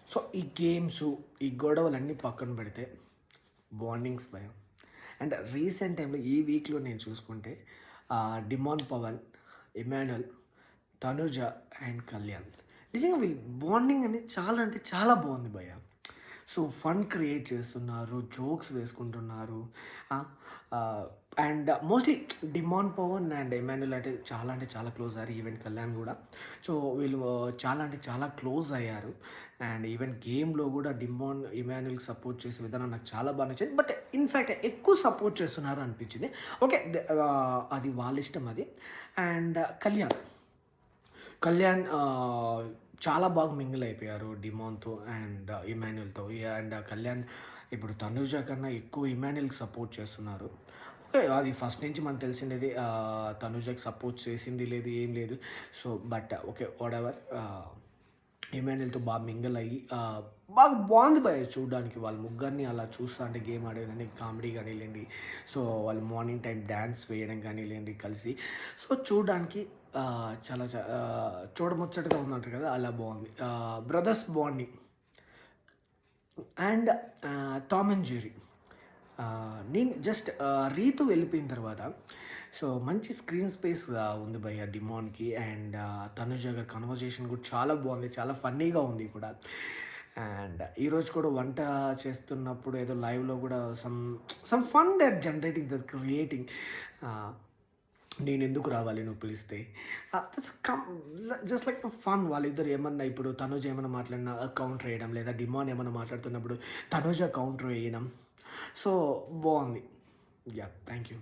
So ఈ games, ఈ గొడవలన్నీ పక్కన పెడితే బాండింగ్స్ భయం. అండ్ రీసెంట్ టైంలో ఈ వీక్లో నేను చూసుకుంటే డిమాన్ పవన్, ఇమాన్యుల్, తనుజ అండ్ కళ్యాణ్, నిజంగా వీళ్ళు బాండింగ్ అనేది చాలా అంటే చాలా బాగుంది భయ్య. సో ఫన్ క్రియేట్ చేస్తున్నారు, జోక్స్ వేసుకుంటున్నారు. And mostly Demon Pavan and Emmanuel అంటే చాలా క్లోజ్ అయ్యారు. ఈవెన్ కళ్యాణ్ కూడా. సో వీళ్ళు చాలా అంటే చాలా క్లోజ్ అయ్యారు. అండ్ ఈవెన్ గేమ్లో కూడా డిమాన్ ఇమాన్యుల్కి సపోర్ట్ చేసే విధానం నాకు చాలా బాగా నచ్చింది. బట్ ఇన్ఫ్యాక్ట్ ఎక్కువ సపోర్ట్ చేస్తున్నారు అనిపించింది. ఓకే, అది వాళ్ళ ఇష్టం అది. అండ్ కళ్యాణ్ చాలా బాగా మింగిల్ అయిపోయారు డిమాన్‌తో అండ్ ఇమాన్యుల్‌తో. అండ్ కళ్యాణ్ ఇప్పుడు తనుజ కన్నా ఎక్కువ ఇమాన్యుల్‌కి సపోర్ట్ చేస్తున్నారు. ఓకే, అది ఫస్ట్ నుంచి మనకు తెలిసిండేది. తనుజకి సపోర్ట్ చేసింది లేదు, ఏం లేదు. So but okay, whatever. ఇమాన్యుల్‌తో బాగా మింగిల్ అయ్యి బాగా బాగుంది భయ్య చూడడానికి. వాళ్ళ ముగ్గురిని అలా చూస్తా అంటే గేమ్ ఆడేదాన్ని కామెడీ కానీలేండి. సో వాళ్ళు మార్నింగ్ టైం డ్యాన్స్ వేయడం కానీలేండి కలిసి. సో చూడడానికి చాలా చూడముచ్చటగా ఉందంటారు కదా, అలా బాగుంది. Brothers bonding. And Tom and Jerry. నేను జస్ట్ రీతు వెళ్ళిపోయిన తర్వాత సో మంచి స్క్రీన్ స్పేస్ ఉంది భయ్య డిమాన్కి. అండ్ తనుజ గారి కన్వర్జేషన్ కూడా చాలా బాగుంది, చాలా ఫన్నీగా ఉంది కూడా. అండ్ ఈరోజు కూడా వంట చేస్తున్నప్పుడు ఏదో లైవ్లో కూడా some fun that generating that creating. నేను ఎందుకు రావాలి నువ్వు పిలిస్తే, జస్ట్ లైక్ ఫన్. వాళ్ళిద్దరు ఏమన్నా ఇప్పుడు తనుజ ఏమన్నా మాట్లాడినా కౌంటర్ వేయడం, లేదా డిమాన్ ఏమన్నా మాట్లాడుతున్నప్పుడు తనుజ కౌంటర్ వేయడం. సో బాగుంది. Yeah, thank you.